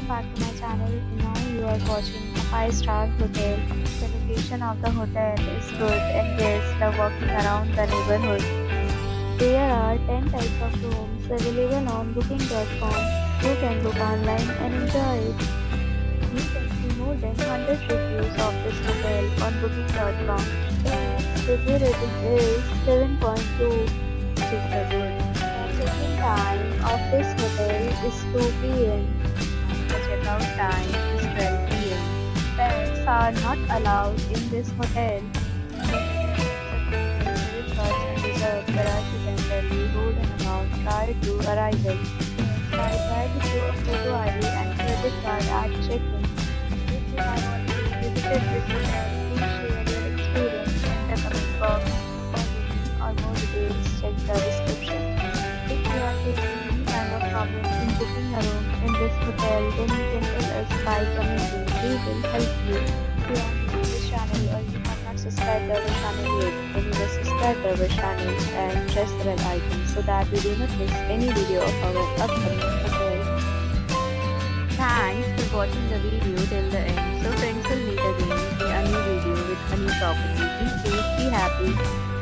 back to my channel. Now you are watching a 5-star hotel. The location of the hotel is good and guests love walking around the neighborhood. There are 10 types of rooms available on booking.com. You can book online and enjoy it. You can see more than 100 reviews of this hotel on booking.com. Its review rating is 7.2, which is the good. The check-in time of this hotel is 2 p.m. The check-out time is 12 p.m. Pets are not allowed in this hotel. Credit cards and reserve the right to temporarily hold an amount prior to arrival. Are required to show a photo ID and credit card at check-in. If you have already visited this hotel, please share your experience in the comment box. For booking or more details, check the description. If you are facing any kind of problem in booking a room in this hotel, then you can tell us by commenting. We will help you. If you are new to this channel or you have not subscribed to our channel yet, then you must subscribe to our channel and press the bell icon so that you do not miss any video of our upcoming hotel. Thanks for watching the video till the end. So friends, will meet again in a new video with a new property. Be safe, be happy.